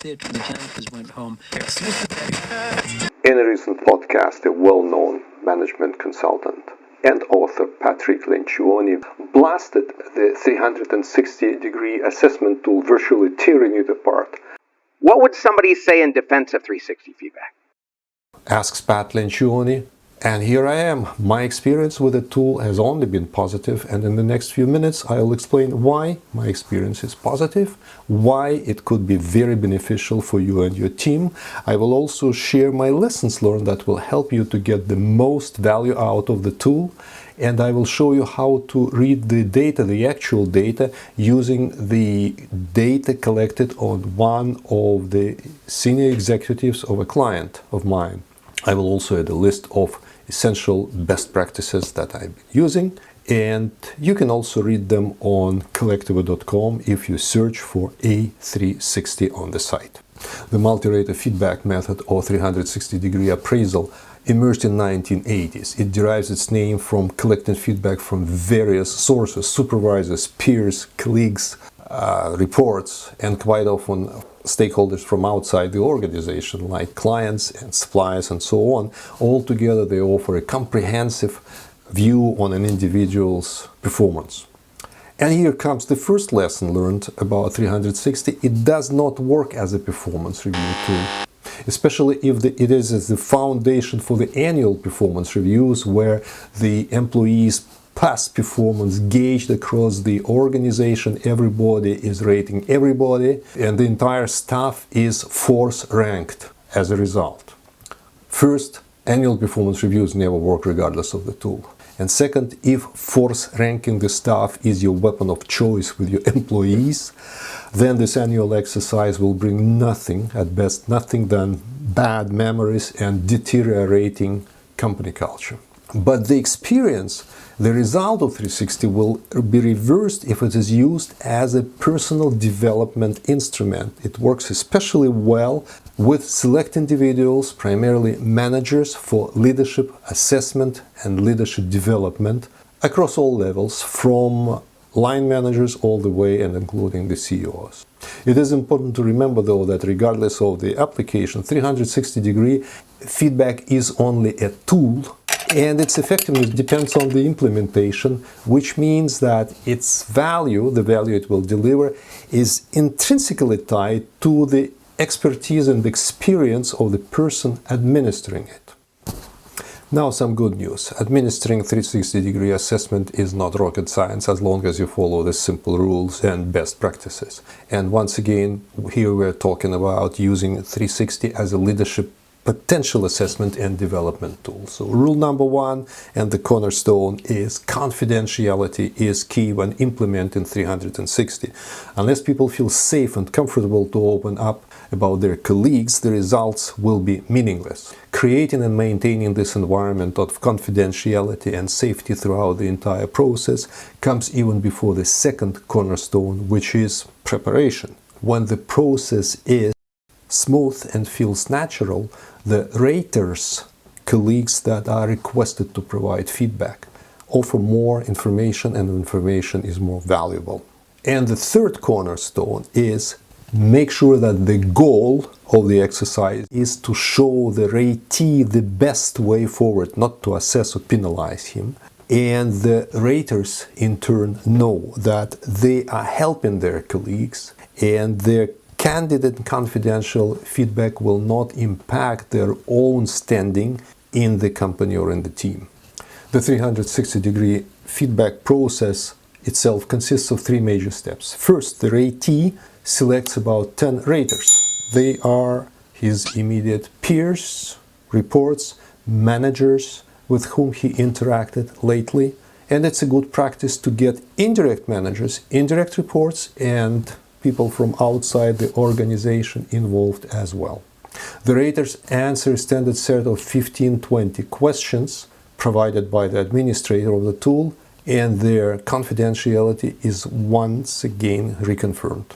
The janitors went home. In a recent podcast, a well-known management consultant and author Pat Lencioni blasted the 360-degree assessment tool, virtually tearing it apart. What would somebody say in defense of 360 feedback? Asks Pat Lencioni. And here I am. My experience with the tool has only been positive, and in the next few minutes I'll explain why my experience is positive, why it could be very beneficial for you and your team. I will also share my lessons learned that will help you to get the most value out of the tool, and I will show you how to read the data, the actual data, using the data collected on one of the senior executives of a client of mine. I will also add a list of essential best practices that I'm using, and you can also read them on Collectiva.com if you search for A360 on the site. The multi-rater feedback method or 360-degree appraisal emerged in 1980s. It derives its name from collecting feedback from various sources, supervisors, peers, colleagues, reports, and quite often stakeholders from outside the organization, like clients and suppliers and so on. All together they offer a comprehensive view on an individual's performance. And here comes the first lesson learned about 360. It does not work as a performance review tool, especially if it is the foundation for the annual performance reviews, where the employees' past performance gauged across the organization, everybody is rating everybody, and the entire staff is force ranked as a result. First, annual performance reviews never work regardless of the tool. And second, if force ranking the staff is your weapon of choice with your employees, then this annual exercise will bring nothing, at best nothing than bad memories and deteriorating company culture. But the experience, the result of 360 will be reversed if it is used as a personal development instrument. It works especially well with select individuals, primarily managers, for leadership assessment and leadership development across all levels, from line managers all the way and including the CEOs. It is important to remember, though, that regardless of the application, 360-degree feedback is only a tool, and its effectiveness depends on the implementation, which means that its value, the value it will deliver, is intrinsically tied to the expertise and experience of the person administering it. Now, some good news. Administering 360-degree assessment is not rocket science as long as you follow the simple rules and best practices. And once again, here we're talking about using 360 as a leadership potential assessment and development tool. So rule number one and the cornerstone is confidentiality is key when implementing 360. Unless people feel safe and comfortable to open up about their colleagues, the results will be meaningless. Creating and maintaining this environment of confidentiality and safety throughout the entire process comes even before the second cornerstone, which is preparation. When the process is smooth and feels natural, the raters, colleagues that are requested to provide feedback, offer more information, and information is more valuable. And the third cornerstone is make sure that the goal of the exercise is to show the ratee the best way forward, not to assess or penalize him. And the raters in turn know that they are helping their colleagues, and their candid and confidential feedback will not impact their own standing in the company or in the team. The 360-degree feedback process itself consists of three major steps. First, the ratee selects about 10 raters. They are his immediate peers, reports, managers with whom he interacted lately, and it's a good practice to get indirect managers, indirect reports, and people from outside the organization involved as well. The raters answer a standard set of 15-20 questions provided by the administrator of the tool, and their confidentiality is once again reconfirmed.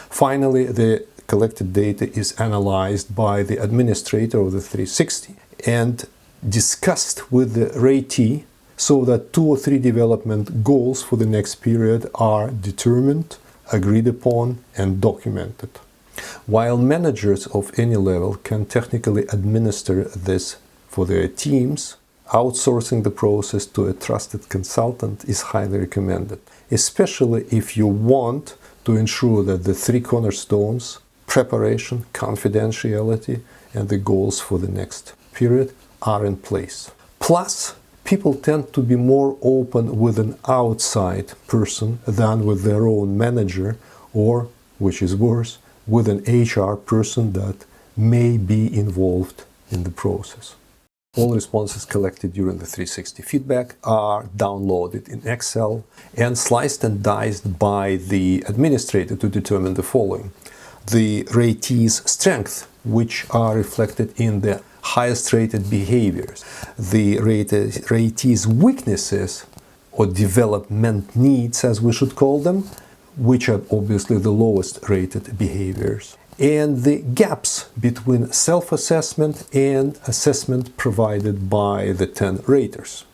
Finally, the collected data is analyzed by the administrator of the 360 and discussed with the ratee so that 2 or 3 development goals for the next period are determined, agreed upon, and documented. While managers of any level can technically administer this for their teams, outsourcing the process to a trusted consultant is highly recommended, especially if you want to ensure that the three cornerstones, preparation, confidentiality, and the goals for the next period, are in place. Plus, people tend to be more open with an outside person than with their own manager, or, which is worse, with an HR person that may be involved in the process. All responses collected during the 360 feedback are downloaded in Excel and sliced and diced by the administrator to determine the following: the ratee's strengths, which are reflected in the highest rated behaviors, the ratee's weaknesses or development needs, as we should call them, which are obviously the lowest rated behaviors, and the gaps between self-assessment and assessment provided by the 10 raters.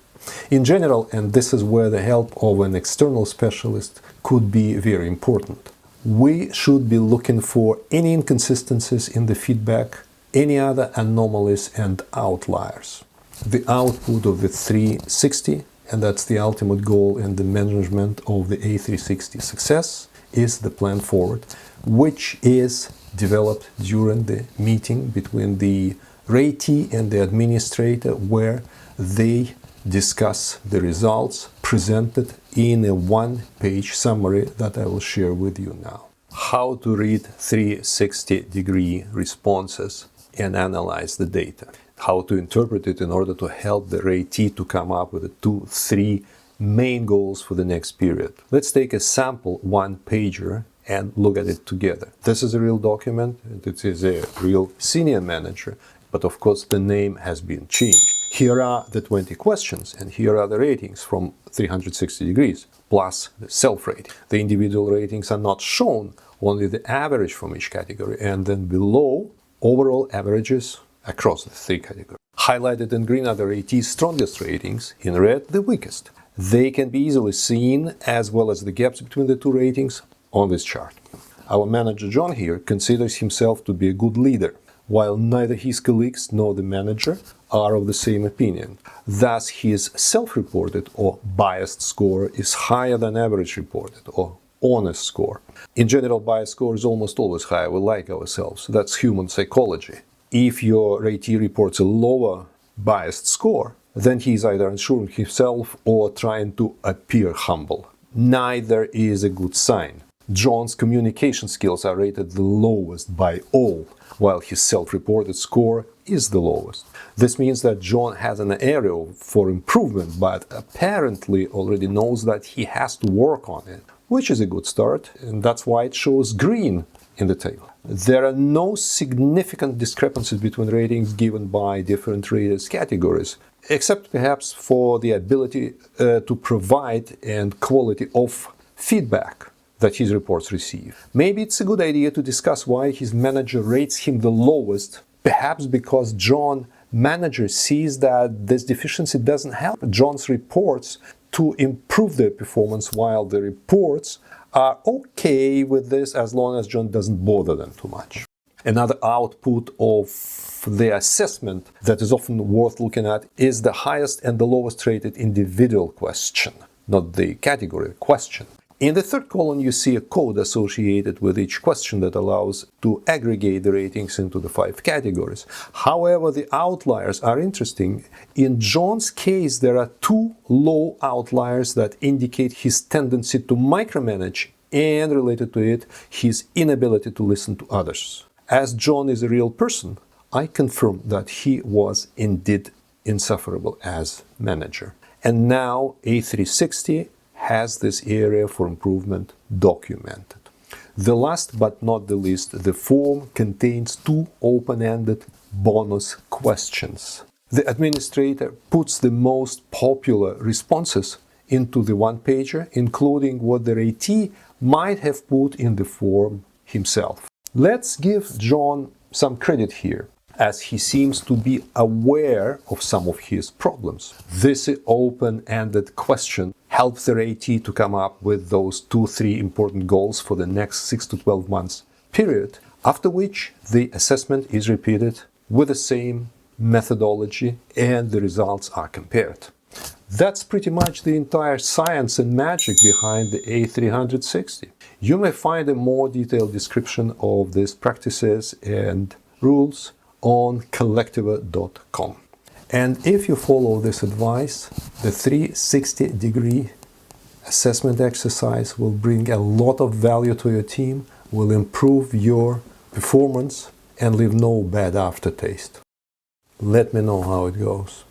In general, and this is where the help of an external specialist could be very important, we should be looking for any inconsistencies in the feedback, any other anomalies and outliers. The output of the 360, and that's the ultimate goal and the management of the A360 success, is the plan forward, which is developed during the meeting between the ratee and the administrator, where they discuss the results presented in a one-page summary that I will share with you now. How to read 360-degree responses and analyze the data. How to interpret it in order to help the ratee to come up with the 2-3 main goals for the next period. Let's take a sample one-pager and look at it together. This is a real document, and it is a real senior manager, but of course the name has been changed. Here are the 20 questions, and here are the ratings from 360 degrees, plus the self-rating. The individual ratings are not shown, only the average from each category, and then below, overall averages across the three categories. Highlighted in green are the ratee's strongest ratings, in red the weakest. They can be easily seen, as well as the gaps between the two ratings, on this chart. Our manager John here considers himself to be a good leader, while neither his colleagues nor the manager are of the same opinion. Thus, his self-reported or biased score is higher than average reported or honest score. In general, biased score is almost always higher. We like ourselves. That's human psychology. If your ratee reports a lower biased score, then he is either unsure of himself or trying to appear humble. Neither is a good sign. John's communication skills are rated the lowest by all, while his self-reported score is the lowest. This means that John has an area for improvement, but apparently already knows that he has to work on it, which is a good start, and that's why it shows green in the table. There are no significant discrepancies between ratings given by different raters categories, except perhaps for the ability to provide and quality of feedback that his reports receive. Maybe it's a good idea to discuss why his manager rates him the lowest, perhaps because John's manager sees that this deficiency doesn't help John's reports to improve their performance, while the reports are okay with this as long as John doesn't bother them too much. Another output of the assessment that is often worth looking at is the highest and the lowest rated individual question, not the category question. In the third column, you see a code associated with each question that allows to aggregate the ratings into the 5 categories. However, the outliers are interesting. In John's case, there are 2 low outliers that indicate his tendency to micromanage and, related to it, his inability to listen to others. As John is a real person, I confirm that he was indeed insufferable as manager. And now A360 has this area for improvement documented. The last but not the least, the form contains 2 open-ended bonus questions. The administrator puts the most popular responses into the one-pager, including what the ratee might have put in the form himself. Let's give John some credit here, as he seems to be aware of some of his problems. This open-ended question help their AT to come up with those 2-3 important goals for the next 6 to 12 months period, after which the assessment is repeated with the same methodology and the results are compared. That's pretty much the entire science and magic behind the A360. You may find a more detailed description of these practices and rules on collectiva.com. And if you follow this advice, the 360-degree assessment exercise will bring a lot of value to your team, will improve your performance, and leave no bad aftertaste. Let me know how it goes.